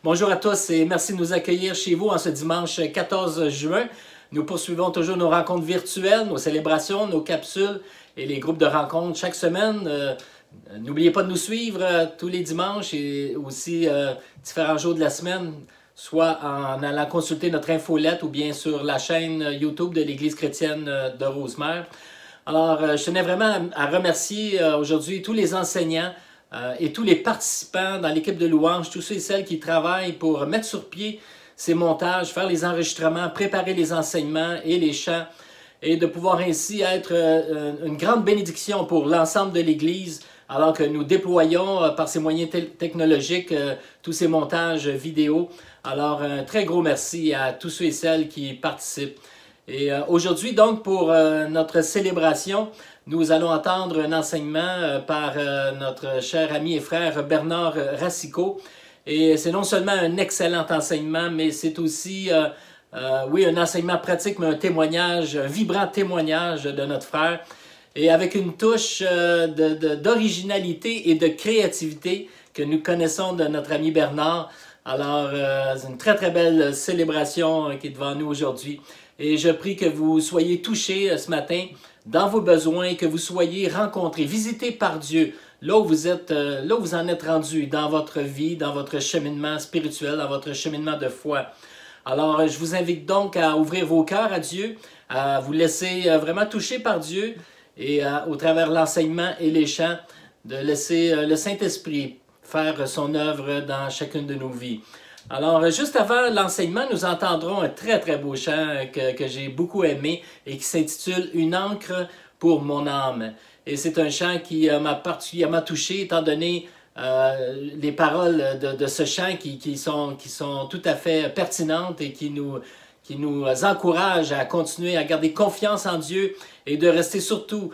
Bonjour à tous et merci de nous accueillir chez vous en ce dimanche 14 juin. Nous poursuivons toujours nos rencontres virtuelles, nos célébrations, nos capsules et les groupes de rencontres chaque semaine. N'oubliez pas de nous suivre tous les dimanches et aussi différents jours de la semaine, soit en allant consulter notre infolette ou bien sur la chaîne YouTube de l'Église chrétienne de Rosemère. Alors, je tenais vraiment à remercier aujourd'hui tous les enseignants et tous les participants dans l'équipe de louange, tous ceux et celles qui travaillent pour mettre sur pied ces montages, faire les enregistrements, préparer les enseignements et les chants, et de pouvoir ainsi être une grande bénédiction pour l'ensemble de l'Église, alors que nous déployons par ces moyens technologiques tous ces montages vidéo. Alors, un très gros merci à tous ceux et celles qui participent. Et aujourd'hui, donc, pour notre célébration, nous allons entendre un enseignement par notre cher ami et frère Bernard Racicot. Et c'est non seulement un excellent enseignement, mais c'est aussi, oui, un enseignement pratique, mais un témoignage, un vibrant témoignage de notre frère. Et avec une touche d'originalité et de créativité que nous connaissons de notre ami Bernard. Alors, c'est une très, très belle célébration qui est devant nous aujourd'hui. Et je prie que vous soyez touchés ce matin dans vos besoins, que vous soyez rencontrés, visités par Dieu, là où vous êtes, là où vous en êtes rendus dans votre vie, dans votre cheminement spirituel, dans votre cheminement de foi. Alors, je vous invite donc à ouvrir vos cœurs à Dieu, à vous laisser vraiment toucher par Dieu et au travers de l'enseignement et les chants, de laisser le Saint-Esprit faire son œuvre dans chacune de nos vies. Alors, juste avant l'enseignement, nous entendrons un très, très beau chant que j'ai beaucoup aimé et qui s'intitule « Une encre pour mon âme ». Et c'est un chant qui m'a particulièrement touché, étant donné les paroles de ce chant qui sont tout à fait pertinentes et qui nous encouragent à continuer à garder confiance en Dieu et de rester surtout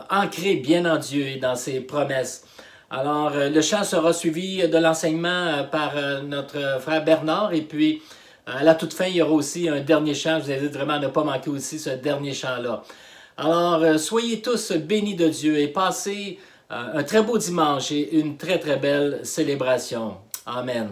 ancrés bien en Dieu et dans ses promesses. Alors, le chant sera suivi de l'enseignement par notre frère Bernard. Et puis, à la toute fin, il y aura aussi un dernier chant. Je vous invite vraiment à ne pas manquer aussi ce dernier chant-là. Alors, soyez tous bénis de Dieu et passez un très beau dimanche et une très, très belle célébration. Amen.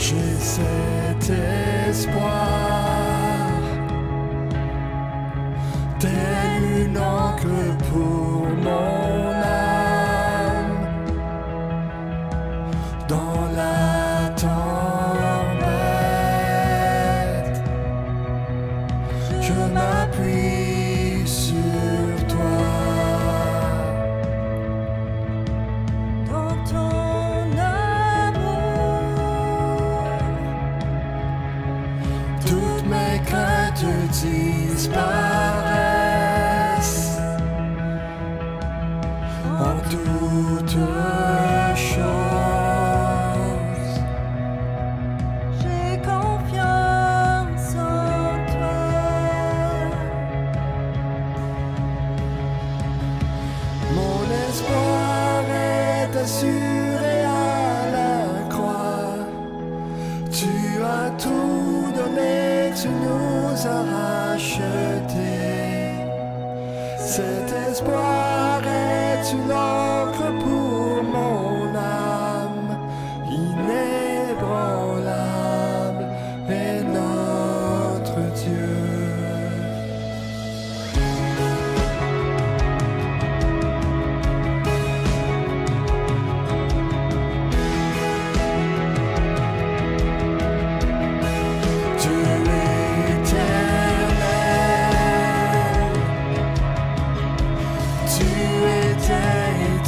J'ai cet espoir, tel une encre pour mon âme, dans la tempête, je m'appuie sur toi. Disparaissent en toutes choses. J'ai confiance en toi. Mon espoir est assuré à la croix. Tu as tout donné, tu nous as rachetés. Cet espoir est une encre pour mon âme, inébranlable est notre Dieu. Tu éternel,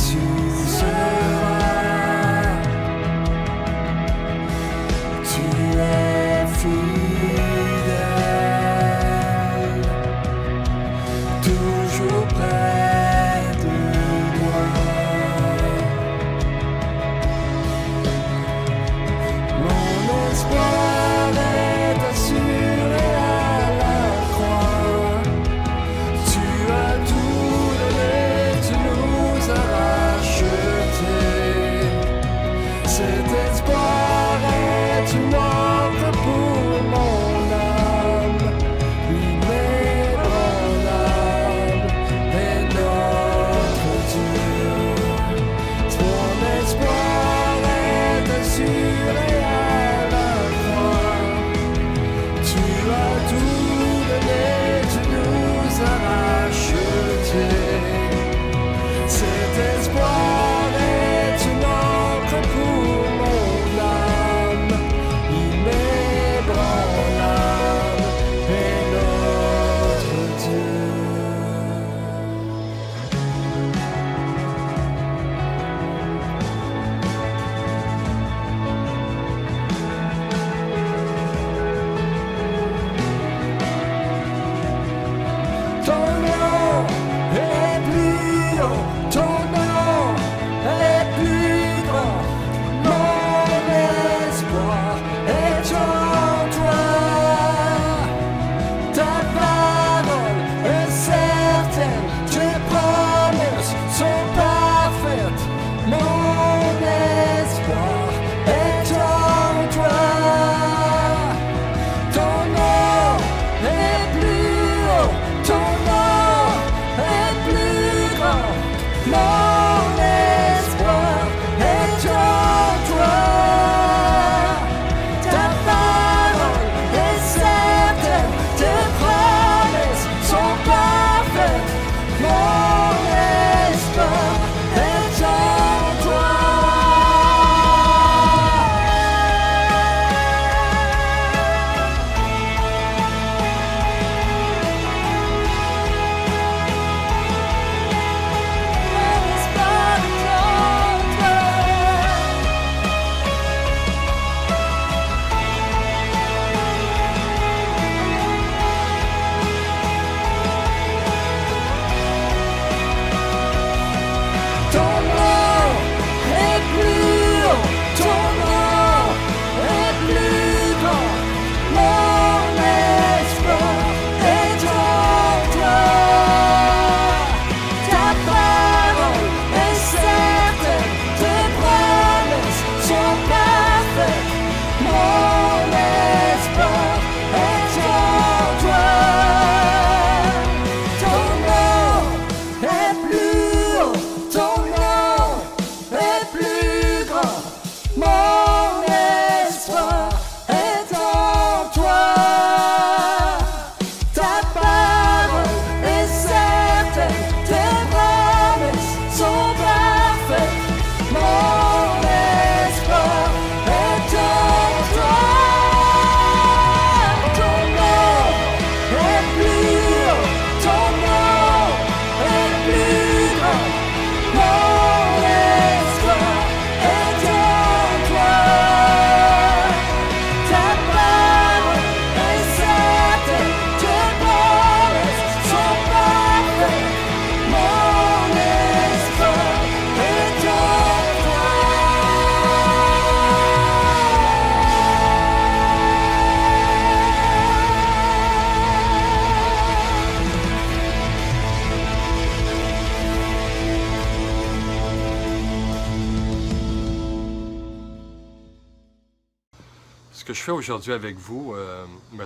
Ce que je fais aujourd'hui avec vous,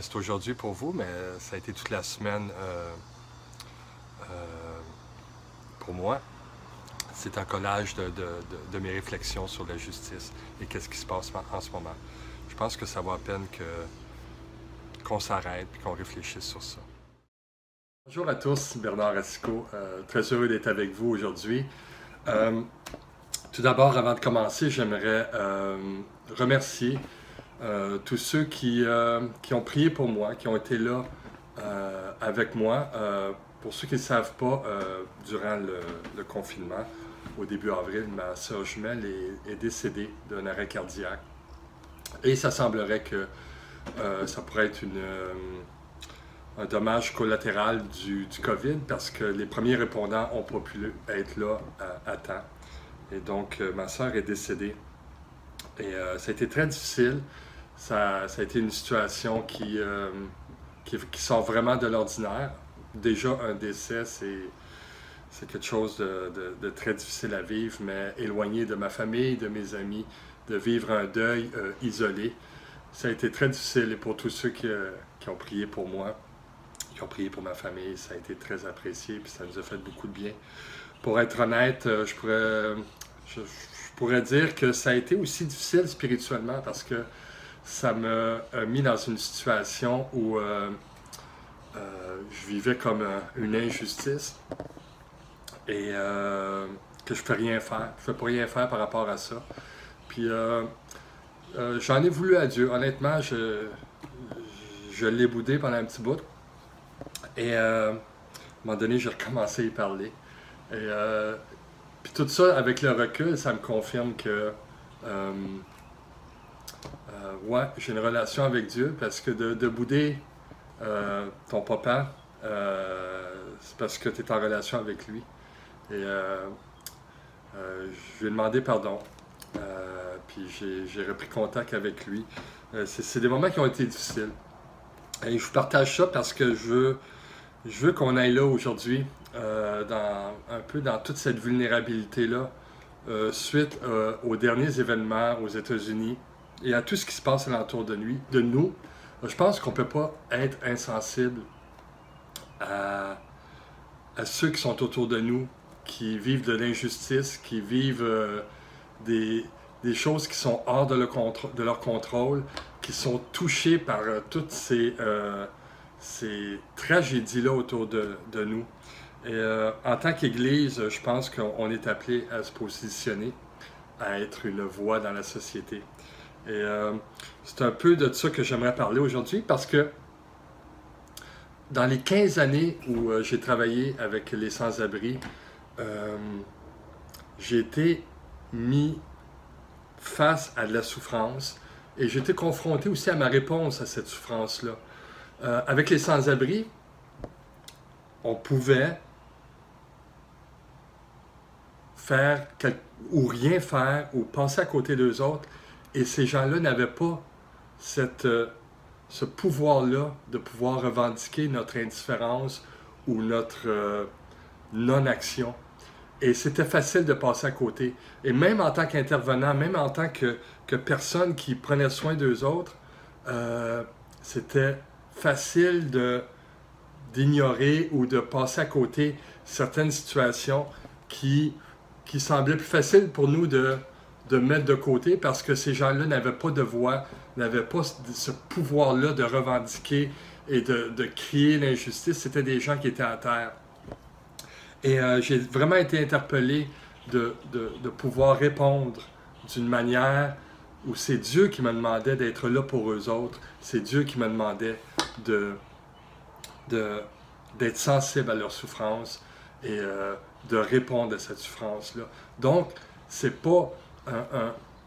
c'est aujourd'hui pour vous, mais ça a été toute la semaine pour moi. C'est un collage de mes réflexions sur la justice et qu'est-ce qui se passe en ce moment. Je pense que ça vaut la peine qu'on s'arrête et qu'on réfléchisse sur ça. Bonjour à tous, Bernard Racicot. Très heureux d'être avec vous aujourd'hui. Tout d'abord, avant de commencer, j'aimerais remercier tous ceux qui ont prié pour moi, qui ont été là avec moi. Pour ceux qui ne savent pas, durant le confinement, au début avril, ma sœur jumelle est décédée d'un arrêt cardiaque. Et ça semblerait que ça pourrait être un dommage collatéral du COVID parce que les premiers répondants n'ont pas pu être là à temps. Et donc, ma sœur est décédée. Et ça a été très difficile. Ça a été une situation qui sort vraiment de l'ordinaire. Déjà, un décès, c'est quelque chose de très difficile à vivre, mais éloigné de ma famille, de mes amis, de vivre un deuil isolé. Ça a été très difficile et pour tous ceux qui ont prié pour moi, qui ont prié pour ma famille, ça a été très apprécié et ça nous a fait beaucoup de bien. Pour être honnête, je pourrais dire que ça a été aussi difficile spirituellement parce que ça m'a mis dans une situation où je vivais comme une injustice et que je ne peux rien faire. Je ne peux pas rien faire par rapport à ça. Puis j'en ai voulu à Dieu. Honnêtement, je l'ai boudé pendant un petit bout. Et à un moment donné, j'ai recommencé à y parler. Et puis tout ça, avec le recul, ça me confirme que ouais, j'ai une relation avec Dieu parce que de bouder ton papa, c'est parce que tu es en relation avec lui. Et je lui ai demandé pardon. Puis j'ai repris contact avec lui. C'est des moments qui ont été difficiles. Et je vous partage ça parce que je veux qu'on aille là aujourd'hui, un peu dans toute cette vulnérabilité-là, suite aux derniers événements aux États-Unis et à tout ce qui se passe alentour de nous. Je pense qu'on ne peut pas être insensible à ceux qui sont autour de nous, qui vivent de l'injustice, qui vivent des choses qui sont hors de leur contrôle, qui sont touchés par toutes ces tragédies-là autour de nous. Et en tant qu'Église, je pense qu'on est appelé à se positionner, à être une voix dans la société. Et c'est un peu de ça que j'aimerais parler aujourd'hui parce que dans les 15 années où j'ai travaillé avec les sans-abri, j'ai été mis face à de la souffrance et j'ai été confronté aussi à ma réponse à cette souffrance-là. Avec les sans-abri, on pouvait faire ou rien faire ou passer à côté d'eux autres et ces gens-là n'avaient pas ce pouvoir-là de pouvoir revendiquer notre indifférence ou notre non-action. Et c'était facile de passer à côté. Et même en tant qu'intervenant, même en tant que personne qui prenait soin d'eux autres, c'était facile d'ignorer ou de passer à côté certaines situations qui semblaient plus faciles pour nous de mettre de côté parce que ces gens-là n'avaient pas de voix, n'avaient pas ce pouvoir-là de revendiquer et de crier l'injustice. C'était des gens qui étaient à terre. Et j'ai vraiment été interpellé de pouvoir répondre d'une manière où c'est Dieu qui me demandait d'être là pour eux autres. C'est Dieu qui me demandait d'être sensible à leur souffrance et de répondre à cette souffrance-là. Donc, c'est pas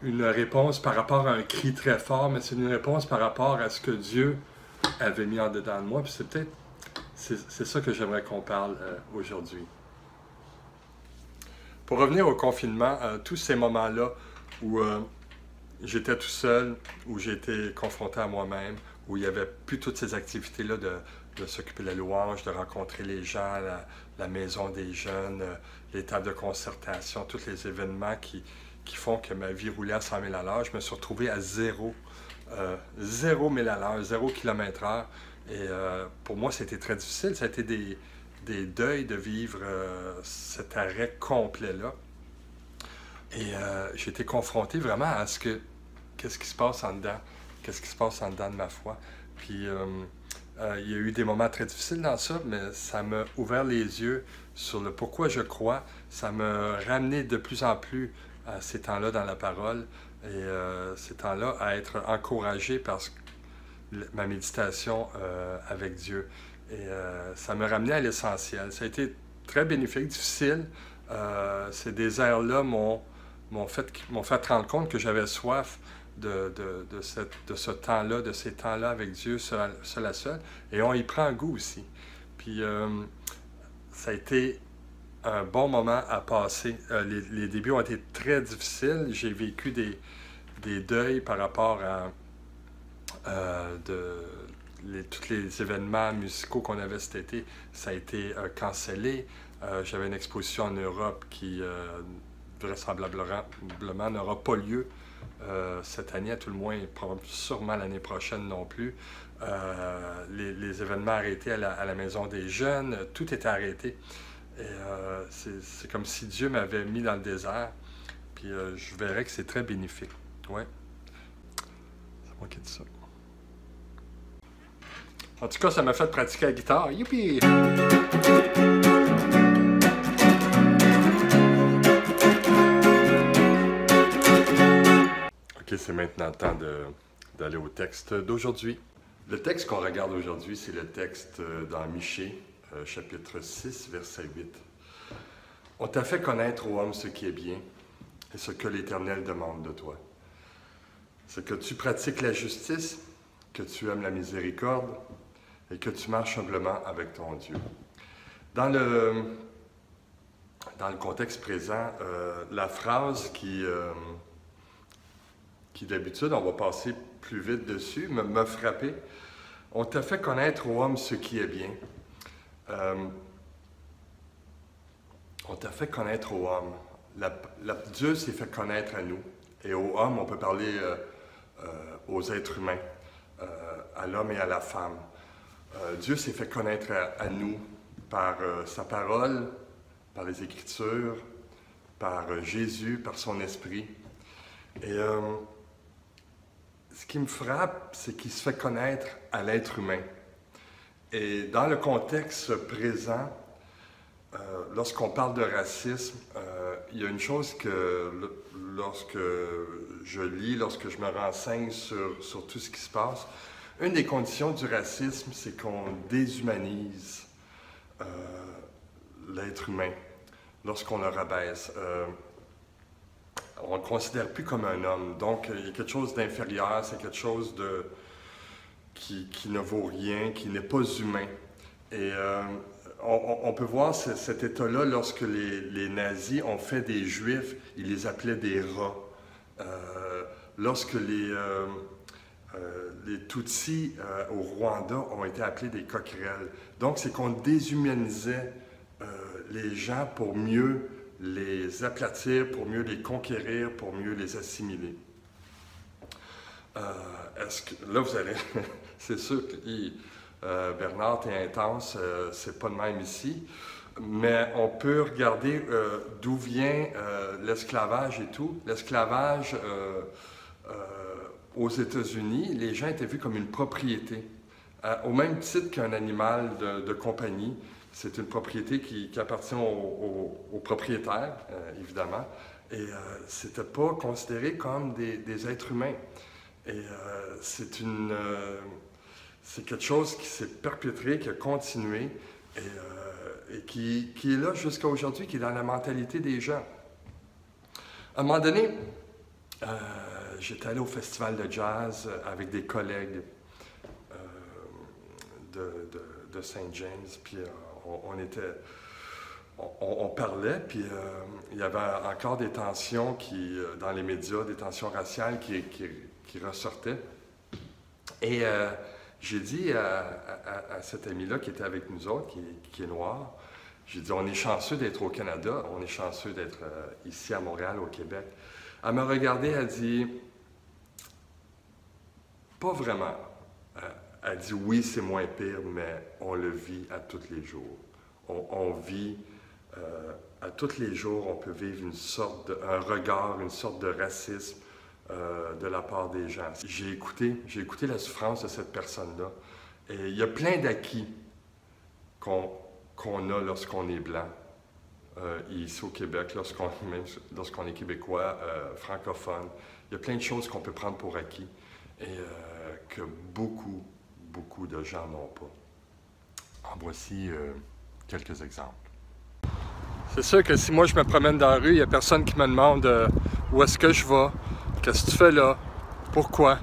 une réponse par rapport à un cri très fort, mais c'est une réponse par rapport à ce que Dieu avait mis en dedans de moi. Puis c'est ça que j'aimerais qu'on parle aujourd'hui. Pour revenir au confinement, tous ces moments-là où j'étais tout seul, où j'étais confronté à moi-même, où il n'y avait plus toutes ces activités-là de s'occuper de la louange, de rencontrer les gens, la maison des jeunes, les tables de concertation, tous les événements qui font que ma vie roulait à 100 000 à l'heure. Je me suis retrouvé à zéro 0 000 à l'heure, 0 km/h. Et pour moi, c'était très difficile. Ça a été des deuils de vivre cet arrêt complet-là. Et j'ai été confronté vraiment à qu'est-ce qui se passe en dedans, qu'est-ce qui se passe en dedans de ma foi. Puis il y a eu des moments très difficiles dans ça, mais ça m'a ouvert les yeux sur le pourquoi je crois. Ça m'a ramené de plus en plus à ces temps-là dans la parole et ces temps-là à être encouragé par ma méditation avec Dieu. Et ça m'a ramené à l'essentiel. Ça a été très bénéfique, difficile. Ces déserts-là m'ont fait rendre compte que j'avais soif de ce temps-là, de ces temps-là avec Dieu, seul à seul. Et on y prend goût aussi. Puis ça a été un bon moment à passer. Les débuts ont été très difficiles. J'ai vécu des deuils par rapport à tous les événements musicaux qu'on avait cet été. Ça a été cancellé. J'avais une exposition en Europe qui vraisemblablement n'aura pas lieu cette année, à tout le moins, sûrement l'année prochaine non plus. Les événements arrêtés à la Maison des Jeunes, tout était arrêté. Et c'est comme si Dieu m'avait mis dans le désert. Puis je verrais que c'est très bénéfique. Ouais. C'est moi qui dis ça. En tout cas, ça m'a fait pratiquer la guitare. Youpi! OK, c'est maintenant le temps d'aller au texte d'aujourd'hui. Le texte qu'on regarde aujourd'hui, c'est le texte dans Michée, chapitre 6, verset 8. « On t'a fait connaître, ô homme, ce qui est bien et ce que l'Éternel demande de toi. C'est que tu pratiques la justice, que tu aimes la miséricorde et que tu marches humblement avec ton Dieu. » Dans le contexte présent, la phrase qui d'habitude, on va passer plus vite dessus, m'a frappé. « On t'a fait connaître, ô homme, ce qui est bien. » On t'a fait connaître aux hommes. Dieu s'est fait connaître à nous. Et aux hommes, on peut parler aux êtres humains, à l'homme et à la femme. Dieu s'est fait connaître à nous par sa parole, par les Écritures, par Jésus, par son Esprit. Et ce qui me frappe, c'est qu'il se fait connaître à l'être humain. Et dans le contexte présent, lorsqu'on parle de racisme, il y a une chose que lorsque je lis, lorsque je me renseigne sur tout ce qui se passe, une des conditions du racisme, c'est qu'on déshumanise l'être humain lorsqu'on le rabaisse. On ne le considère plus comme un homme. Donc, il y a quelque chose d'inférieur, c'est quelque chose qui ne vaut rien, qui n'est pas humain. Et on peut voir cet état-là lorsque les nazis ont fait des Juifs, ils les appelaient des rats. Lorsque les Tutsis au Rwanda ont été appelés des coquerelles. Donc, c'est qu'on déshumanisait les gens pour mieux les aplatir, pour mieux les conquérir, pour mieux les assimiler. Là, vous allez... c'est sûr que Bernard, t'es intense, c'est pas de même ici, mais on peut regarder d'où vient l'esclavage et tout. L'esclavage aux États-Unis, les gens étaient vus comme une propriété, au même titre qu'un animal de compagnie. C'est une propriété qui appartient aux propriétaires, évidemment, et c'était pas considéré comme des êtres humains. Et c'est quelque chose qui s'est perpétré, qui a continué, et qui est là jusqu'à aujourd'hui, qui est dans la mentalité des gens. À un moment donné, j'étais allé au festival de jazz avec des collègues de Saint James, puis on parlait, puis il y avait encore des tensions dans les médias, des tensions raciales qui ressortaient. Et j'ai dit à cet ami-là qui était avec nous autres, qui est noir, j'ai dit, on est chanceux d'être au Canada, on est chanceux d'être ici à Montréal, au Québec. Elle m'a regardé, elle dit, pas vraiment. Elle dit oui, c'est moins pire, mais on le vit à tous les jours. On vit à tous les jours, on peut vivre un regard, une sorte de racisme de la part des gens. J'ai écouté la souffrance de cette personne-là. Et il y a plein d'acquis qu'on a lorsqu'on est blanc, ici au Québec, lorsqu'on est québécois, francophone. Il y a plein de choses qu'on peut prendre pour acquis et que beaucoup de gens n'ont pas. En voici quelques exemples. C'est sûr que si moi je me promène dans la rue, il n'y a personne qui me demande où est-ce que je vais, qu'est-ce que tu fais là, pourquoi.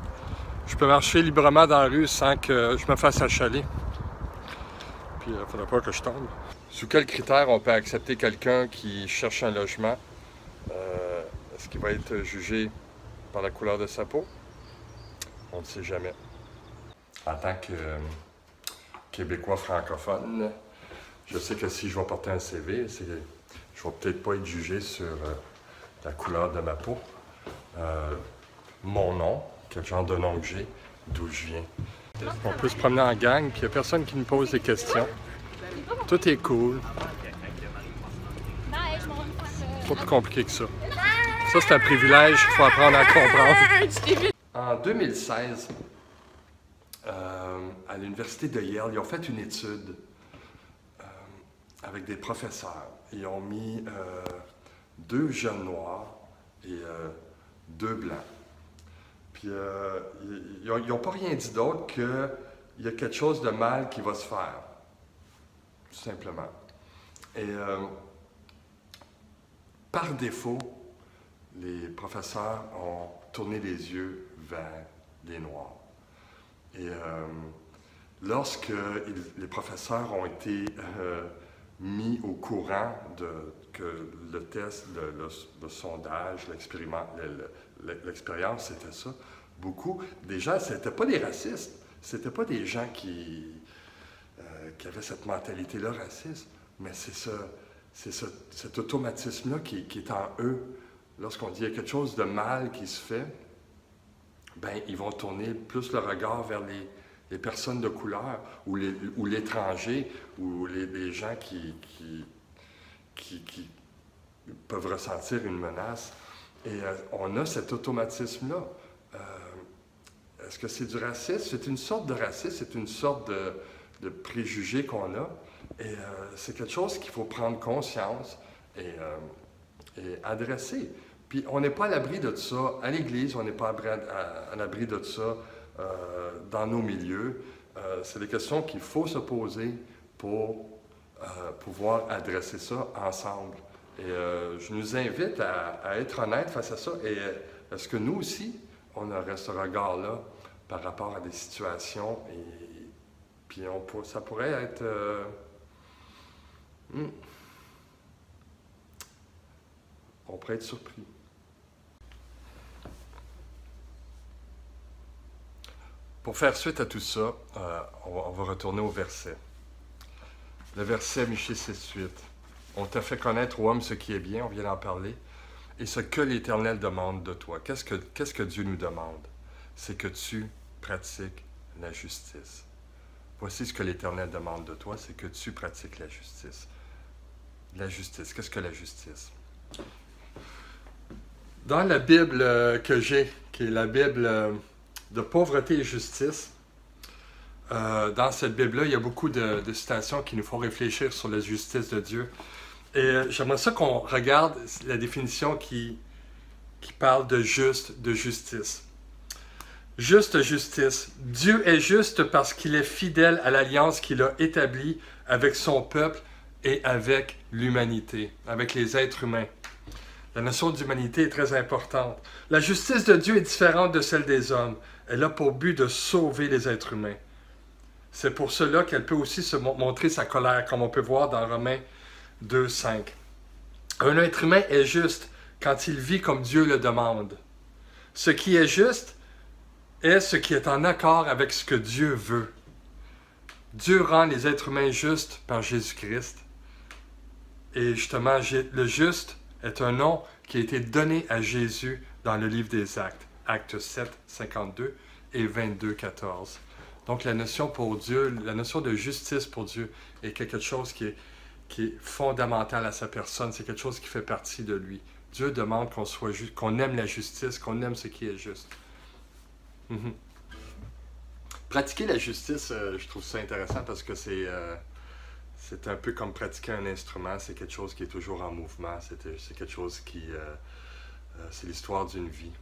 Je peux marcher librement dans la rue sans que je me fasse achaler. Puis il ne faudra pas que je tombe. Sous quels critères on peut accepter quelqu'un qui cherche un logement? Est-ce qu'il va être jugé par la couleur de sa peau? On ne sait jamais. En tant que Québécois francophone, je sais que si je vais porter un CV, je ne vais peut-être pas être jugé sur la couleur de ma peau, mon nom, quel genre de nom que j'ai, d'où je viens. On peut se promener en gang, puis il n'y a personne qui nous pose des questions. Tout est cool. Pas plus compliqué que ça. Ça, c'est un privilège qu'il faut apprendre à comprendre. En 2016, à l'université de Yale, ils ont fait une étude avec des professeurs. Ils ont mis 2 jeunes noirs et 2 blancs. Puis ils n'ont pas rien dit d'autre qu'il y a quelque chose de mal qui va se faire, tout simplement. Et par défaut, les professeurs ont tourné les yeux vers les Noirs. Et lorsque les professeurs ont été mis au courant que le test, le sondage, l'expérience, c'était ça, beaucoup des gens, c'était pas des racistes, c'était pas des gens qui avaient cette mentalité-là raciste, mais c'est cet automatisme-là qui est en eux. Lorsqu'on dit qu'il y a quelque chose de mal qui se fait, ben ils vont tourner plus le regard vers les personnes de couleur ou l'étranger ou les gens qui peuvent ressentir une menace. Et on a cet automatisme-là. Est-ce que c'est du racisme? C'est une sorte de racisme, c'est une sorte de préjugé qu'on a. Et c'est quelque chose qu'il faut prendre conscience et adresser. Puis on n'est pas à l'abri de ça à l'Église, on n'est pas à l'abri de ça dans nos milieux. C'est des questions qu'il faut se poser pour pouvoir adresser ça ensemble. Et je nous invite à être honnêtes face à ça. Et est-ce que nous aussi, on aurait ce regard-là par rapport à des situations? Et puis ça pourrait être... on pourrait être surpris. Pour faire suite à tout ça, on va retourner au verset. Le verset Michée 6:8. On t'a fait connaître, ô homme, ce qui est bien, on vient d'en parler, et ce que l'Éternel demande de toi. Qu'est-ce que Dieu nous demande? C'est que tu pratiques la justice. Voici ce que l'Éternel demande de toi, c'est que tu pratiques la justice. La justice, qu'est-ce que la justice? Dans la Bible que j'ai, qui est la Bible de pauvreté et justice, dans cette Bible-là, il y a beaucoup de citations qui nous font réfléchir sur la justice de Dieu. Et j'aimerais ça qu'on regarde la définition qui parle de juste, de justice. Juste justice. Dieu est juste parce qu'il est fidèle à l'alliance qu'il a établie avec son peuple et avec l'humanité, avec les êtres humains. La notion d'humanité est très importante. La justice de Dieu est différente de celle des hommes. Elle a pour but de sauver les êtres humains. C'est pour cela qu'elle peut aussi se montrer sa colère, comme on peut voir dans Romains 2:5. Un être humain est juste quand il vit comme Dieu le demande. Ce qui est juste est ce qui est en accord avec ce que Dieu veut. Dieu rend les êtres humains justes par Jésus-Christ. Et justement, le juste est un nom qui a été donné à Jésus dans le livre des Actes, Actes 7, 52 et 22, 14. Donc la notion pour Dieu, la notion de justice pour Dieu est quelque chose qui est fondamental à sa personne, c'est quelque chose qui fait partie de lui. Dieu demande qu'on soit juste, qu'on aime la justice, qu'on aime ce qui est juste. Pratiquer la justice, je trouve ça intéressant parce que c'est un peu comme pratiquer un instrument, c'est quelque chose qui est toujours en mouvement, c'est quelque chose qui... c'est l'histoire d'une vie.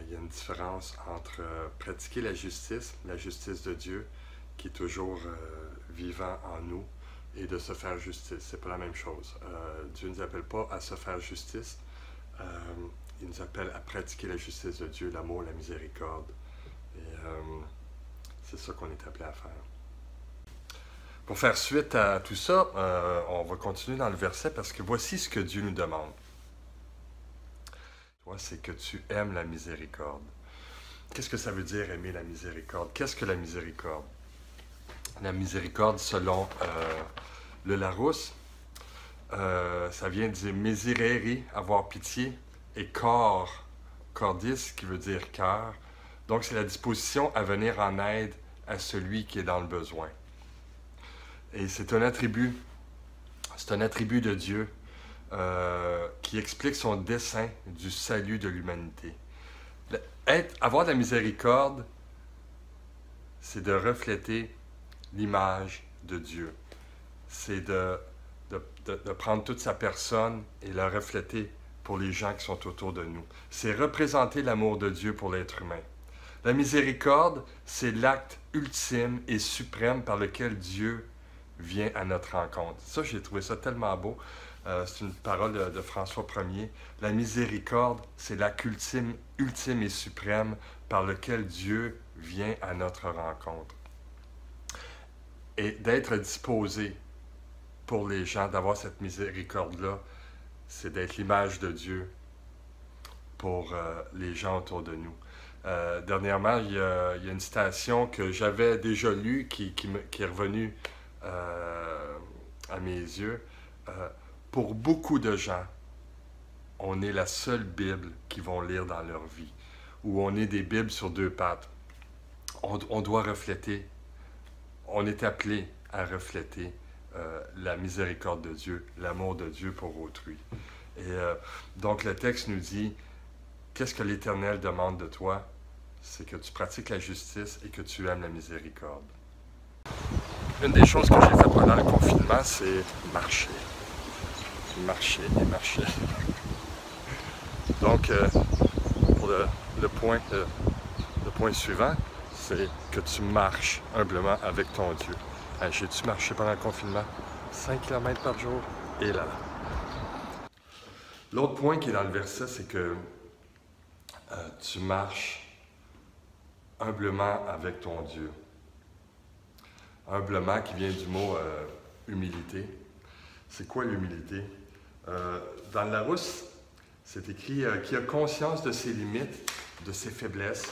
Il y a une différence entre pratiquer la justice de Dieu, qui est toujours vivant en nous, et de se faire justice. C'est pas la même chose. Dieu ne nous appelle pas à se faire justice, il nous appelle à pratiquer la justice de Dieu, l'amour, la miséricorde. Et c'est ça qu'on est appelé à faire. Pour faire suite à tout ça, on va continuer dans le verset parce que voici ce que Dieu nous demande. C'est que tu aimes la miséricorde. Qu'est-ce que ça veut dire aimer la miséricorde? Qu'est-ce que la miséricorde? La miséricorde, selon le Larousse, ça vient de miserere, avoir pitié, et cordis, qui veut dire cœur. Donc, c'est la disposition à venir en aide à celui qui est dans le besoin. Et c'est un attribut de Dieu qui explique son dessein du salut de l'humanité. Avoir de la miséricorde, c'est de refléter l'image de Dieu. C'est de prendre toute sa personne et la refléter pour les gens qui sont autour de nous. C'est représenter l'amour de Dieu pour l'être humain. La miséricorde, c'est l'acte ultime et suprême par lequel Dieu vient à notre rencontre. Ça, j'ai trouvé ça tellement beau. C'est une parole de François Ier. La miséricorde, c'est l'acte ultime et suprême par lequel Dieu vient à notre rencontre. Et d'être disposé pour les gens, d'avoir cette miséricorde-là, c'est d'être l'image de Dieu pour les gens autour de nous. Dernièrement, il y a une citation que j'avais déjà lue qui est revenue à mes yeux. Pour beaucoup de gens, on est la seule Bible qu'ils vont lire dans leur vie, ou on est des Bibles sur deux pattes. On doit refléter, on est appelé à refléter la miséricorde de Dieu, l'amour de Dieu pour autrui. Et donc le texte nous dit, qu'est-ce que l'Éternel demande de toi? C'est que tu pratiques la justice et que tu aimes la miséricorde. Une des choses que j'ai faites pendant le confinement, c'est marcher. Marcher et marcher. Donc, pour le point suivant, c'est que tu marches humblement avec ton Dieu. J'ai-tu marché pendant le confinement? 5 km par jour? Et là. L'autre point qui est dans le verset, c'est que tu marches humblement avec ton Dieu. Humblement qui vient du mot humilité. C'est quoi l'humilité? Dans le Larousse, c'est écrit qui a conscience de ses limites, de ses faiblesses,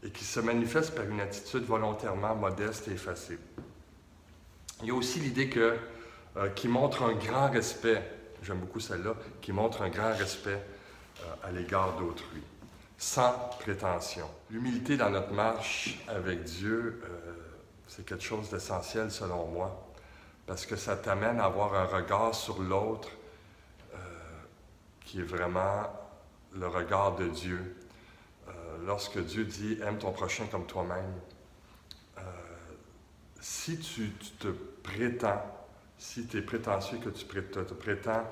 et qui se manifeste par une attitude volontairement modeste et effacée. Il y a aussi l'idée qui montre un grand respect, j'aime beaucoup celle-là, qui montre un grand respect à l'égard d'autrui, sans prétention. L'humilité dans notre marche avec Dieu, c'est quelque chose d'essentiel selon moi. Parce que ça t'amène à avoir un regard sur l'autre qui est vraiment le regard de Dieu. Lorsque Dieu dit « aime ton prochain comme toi-même », si tu te prétends, si tu es prétentieux, que tu te prétends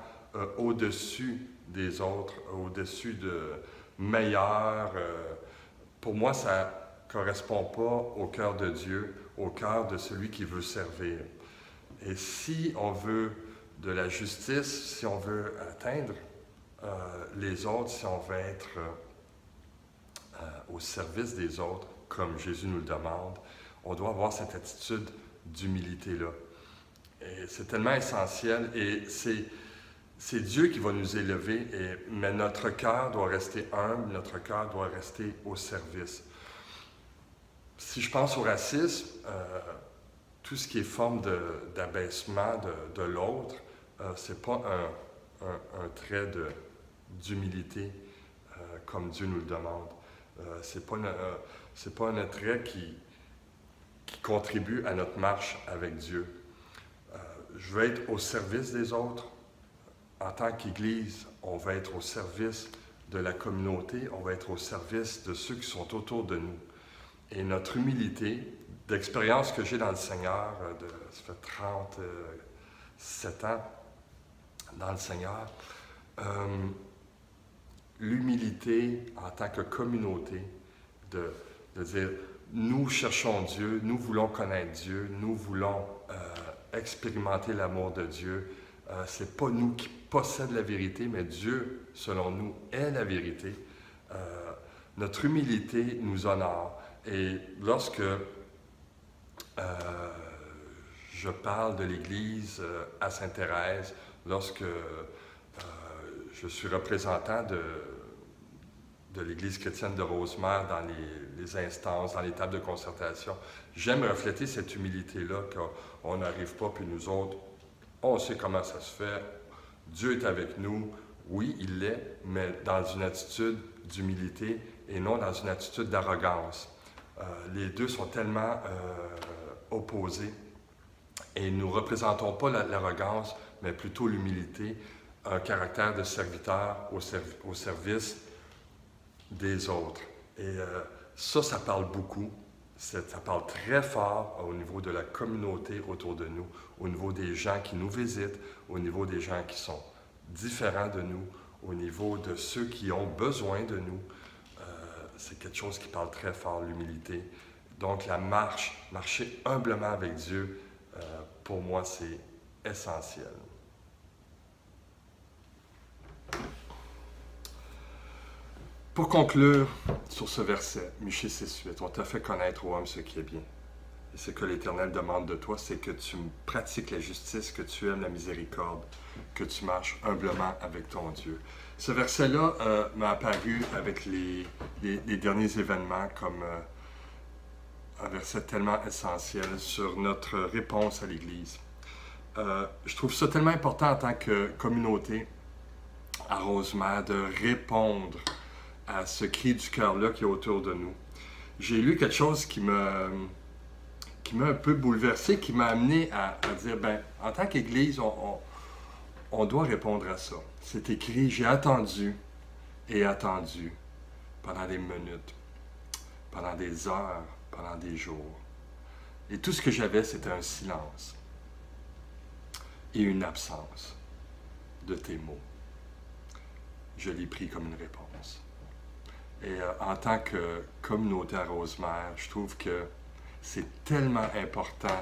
au-dessus des autres, au-dessus de meilleurs, pour moi, ça ne correspond pas au cœur de Dieu, au cœur de celui qui veut servir. Et si on veut de la justice, si on veut atteindre les autres, si on veut être au service des autres, comme Jésus nous le demande, on doit avoir cette attitude d'humilité-là. Et c'est tellement essentiel et c'est Dieu qui va nous élever, mais notre cœur doit rester humble, notre cœur doit rester au service. Si je pense au racisme, tout ce qui est forme d'abaissement de l'autre, ce n'est pas un trait d'humilité comme Dieu nous le demande. Ce n'est pas un attrait qui contribue à notre marche avec Dieu. Je veux être au service des autres. En tant qu'Église, on va être au service de la communauté, on va être au service de ceux qui sont autour de nous. Et notre humilité, d'expérience que j'ai dans le Seigneur, ça fait 37 ans dans le Seigneur, l'humilité en tant que communauté, de dire, nous cherchons Dieu, nous voulons connaître Dieu, nous voulons expérimenter l'amour de Dieu. Ce n'est pas nous qui possédons la vérité, mais Dieu, selon nous, est la vérité. Notre humilité nous honore. Et lorsque je parle de l'Église à Sainte-Thérèse, lorsque je suis représentant de l'Église chrétienne de Rosemère dans les instances, dans les tables de concertation, j'aime refléter cette humilité-là, qu'on n'arrive pas, puis nous autres, on sait comment ça se fait, Dieu est avec nous, oui, il l'est, mais dans une attitude d'humilité et non dans une attitude d'arrogance. Les deux sont tellement opposés et nous ne représentons pas l'arrogance, mais plutôt l'humilité, un caractère de serviteur au service des autres. Et ça parle beaucoup. Ça parle très fort au niveau de la communauté autour de nous, au niveau des gens qui nous visitent, au niveau des gens qui sont différents de nous, au niveau de ceux qui ont besoin de nous. C'est quelque chose qui parle très fort, l'humilité. Donc la marcher humblement avec Dieu, pour moi, c'est essentiel. Pour conclure sur ce verset, Michée 6:8, on t'a fait connaître, ô homme, ce qui est bien. Et ce que l'Éternel demande de toi, c'est que tu pratiques la justice, que tu aimes la miséricorde, que tu marches humblement avec ton Dieu. Ce verset-là m'a apparu avec les derniers événements comme un verset tellement essentiel sur notre réponse à l'Église. Je trouve ça tellement important en tant que communauté à Rosemère de répondre à ce cri du cœur-là qui est autour de nous. J'ai lu quelque chose qui m'a un peu bouleversé, qui m'a amené à dire, ben, en tant qu'Église, on doit répondre à ça. C'est écrit, j'ai attendu et attendu pendant des minutes, pendant des heures, pendant des jours. Et tout ce que j'avais, c'était un silence et une absence de tes mots. Je l'ai pris comme une réponse. Et en tant que communauté à Rosemère, je trouve que c'est tellement important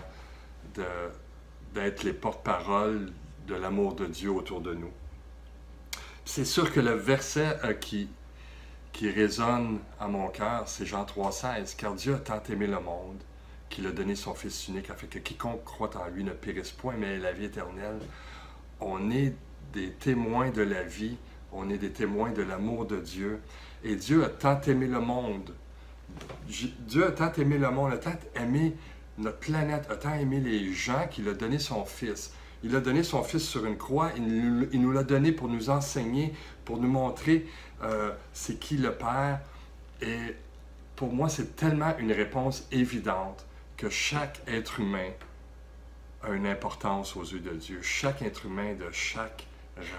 d'être les porte-paroles de l'amour de Dieu autour de nous. C'est sûr que le verset qui résonne à mon cœur, c'est Jean 3,16. « Car Dieu a tant aimé le monde qu'il a donné son Fils unique, afin que quiconque croit en lui ne périsse point, mais ait la vie éternelle. » On est des témoins de la vie, on est des témoins de l'amour de Dieu. Et Dieu a tant aimé le monde. Dieu a tant aimé le monde, a tant aimé notre planète, a tant aimé les gens qu'il a donné son Fils. Il a donné son Fils sur une croix, il nous l'a donné pour nous enseigner, pour nous montrer c'est qui le Père. Et pour moi, c'est tellement une réponse évidente que chaque être humain a une importance aux yeux de Dieu. Chaque être humain de chaque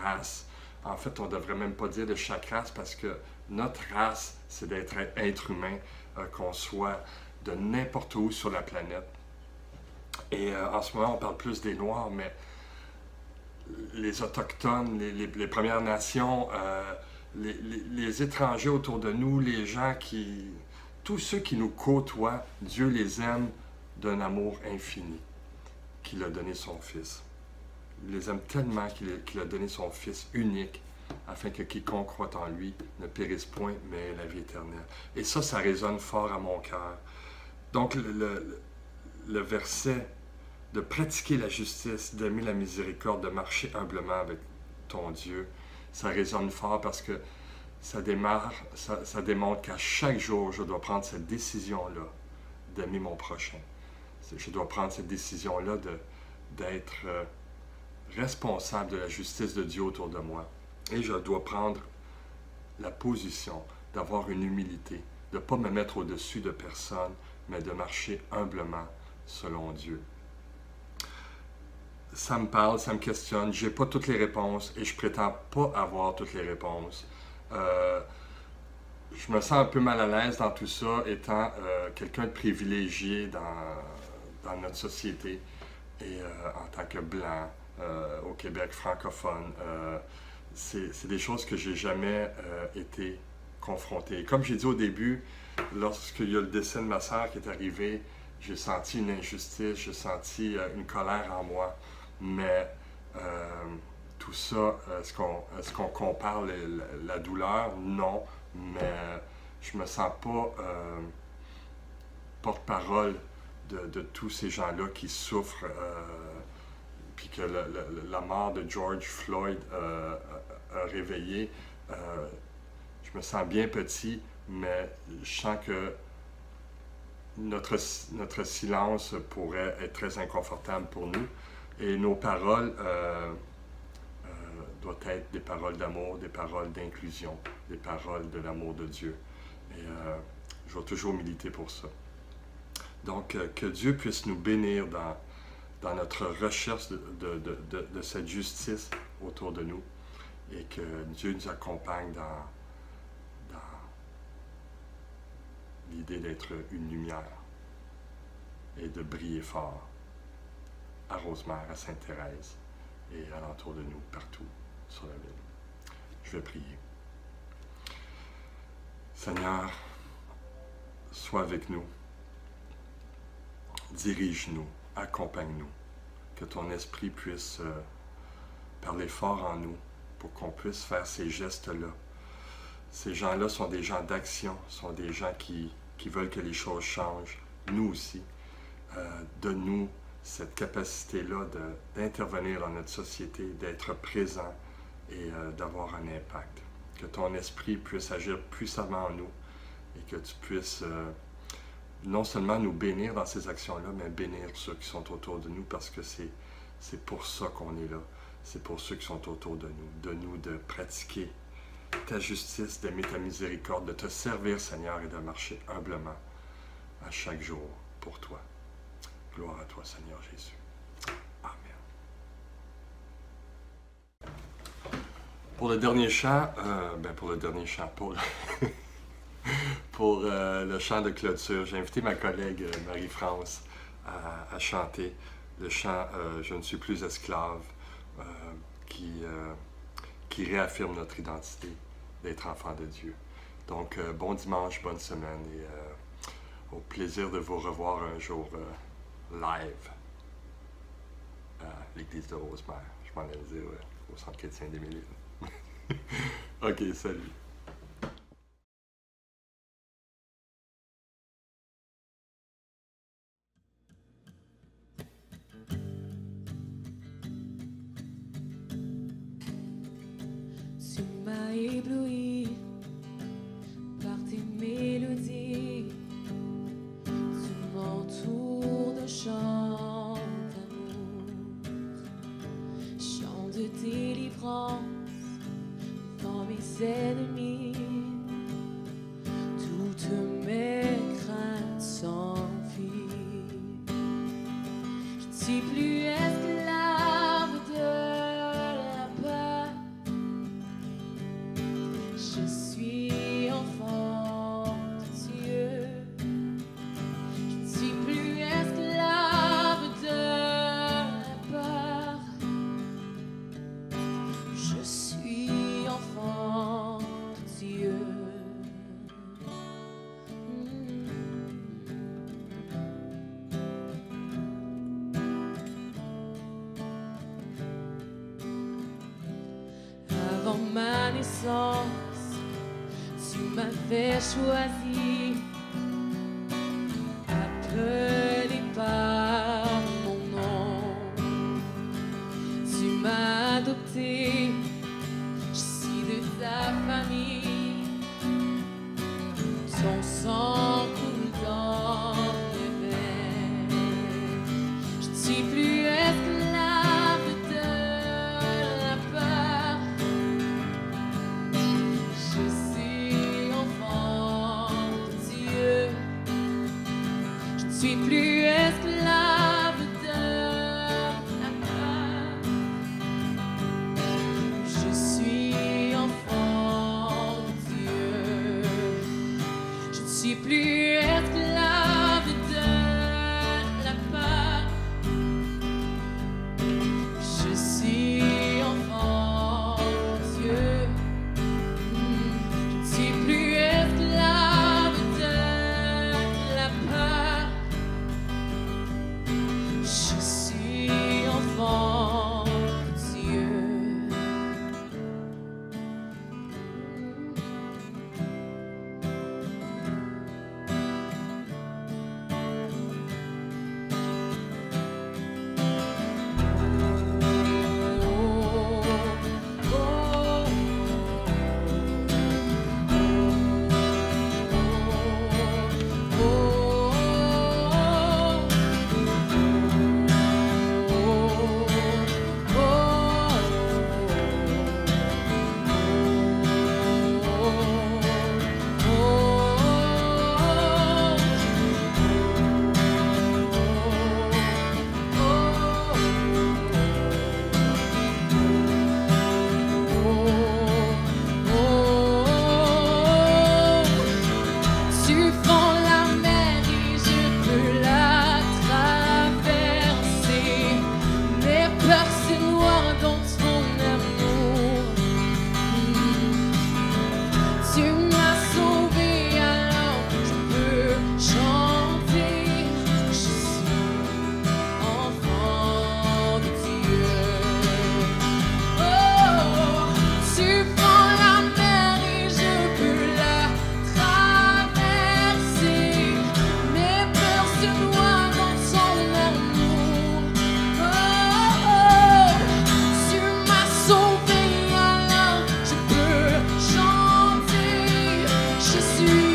race. En fait, on ne devrait même pas dire de chaque race parce que notre race, c'est d'être être humain, qu'on soit de n'importe où sur la planète. Et en ce moment, on parle plus des Noirs, mais les Autochtones, les Premières Nations, les étrangers autour de nous, les gens tous ceux qui nous côtoient, Dieu les aime d'un amour infini, qu'il a donné son Fils. Il les aime tellement qu'il a donné son Fils unique, afin que quiconque croit en lui ne périsse point, mais ait la vie éternelle. Et ça résonne fort à mon cœur. Donc, le verset de pratiquer la justice, d'aimer la miséricorde, de marcher humblement avec ton Dieu, ça résonne fort parce que ça démontre qu'à chaque jour, je dois prendre cette décision-là d'aimer mon prochain. Je dois prendre cette décision-là d'être responsable de la justice de Dieu autour de moi. Et je dois prendre la position d'avoir une humilité de ne pas me mettre au-dessus de personne, mais de marcher humblement selon Dieu. Ça me parle, ça me questionne, je n'ai pas toutes les réponses et je prétends pas avoir toutes les réponses. Je me sens un peu mal à l'aise dans tout ça, étant quelqu'un de privilégié dans notre société et en tant que blanc au Québec francophone. C'est des choses que j'ai jamais été confronté. Et comme j'ai dit au début, lorsqu'il y a le décès de ma sœur qui est arrivé, j'ai senti une injustice, j'ai senti une colère en moi. Mais tout ça, est-ce qu'on compare la douleur? Non, mais je me sens pas porte-parole de tous ces gens-là qui souffrent, puis que la mort de George Floyd a réveillé. Je me sens bien petit, mais je sens que notre silence pourrait être très inconfortable pour nous. Et nos paroles doivent être des paroles d'amour, des paroles d'inclusion, des paroles de l'amour de Dieu. Et je vais toujours militer pour ça. Donc, que Dieu puisse nous bénir dans notre recherche de cette justice autour de nous et que Dieu nous accompagne dans l'idée d'être une lumière et de briller fort à Rosemère, à Sainte-Thérèse et alentour de nous, partout sur la ville. Je vais prier. Seigneur, sois avec nous, dirige-nous, accompagne-nous, que ton esprit puisse parler fort en nous pour qu'on puisse faire ces gestes-là. Ces gens-là sont des gens d'action, sont des gens qui veulent que les choses changent. Nous aussi, donne-nous cette capacité-là d'intervenir dans notre société, d'être présent et d'avoir un impact. Que ton esprit puisse agir puissamment en nous et que tu puisses non seulement nous bénir dans ces actions-là, mais bénir ceux qui sont autour de nous parce que c'est pour ça qu'on est là. C'est pour ceux qui sont autour de nous de pratiquer ta justice, d'aimer ta miséricorde, de te servir, Seigneur, et de marcher humblement à chaque jour pour toi. Gloire à toi, Seigneur Jésus. Amen. Pour le dernier chant, pour le chant de clôture, j'ai invité ma collègue Marie-France à chanter le chant « Je ne suis plus esclave » qui réaffirme notre identité d'être enfant de Dieu. Donc, bon dimanche, bonne semaine et au plaisir de vous revoir un jour live à l'église de Rosemère. Je m'en allais dire au centre chrétien des Mille. OK, salut. Tu m'as ébloui par tes mélodies, tu m'entoures de chants d'amour, chants de délivrance devant mes ennemis. Toutes mes craintes s'enfuient. Je ne suis plus esclave de la peur. Je suis enfant de Dieu. Je ne suis plus esclave de la peur. Je suis enfant de Dieu. Avant ma naissance, tu m'avais choisi, appelé par mon nom. Tu m'as adopté, je suis de ta famille. Ton sang coule dans mes veines. Je ne suis plus esclave de la peur. Je suis enfant de suis plus esclave de la peur. Je suis enfant de Dieu. Je ne suis plus esclave de la peur. Je suis enfant de Dieu. Je ne suis plus esclave de la peur. Je suis enfant de Dieu. Tu fends la mer et je peux la traverser. Mes peurs se noient dans ton amour. Tu m'as sauvé, alors je peux chanter. Je suis enfant de Dieu. Oh, tu fends la mer et je peux la traverser. Mes peurs se noient dans ton amour. Oh, tu m'as sauvé, alors je peux chanter. Je suis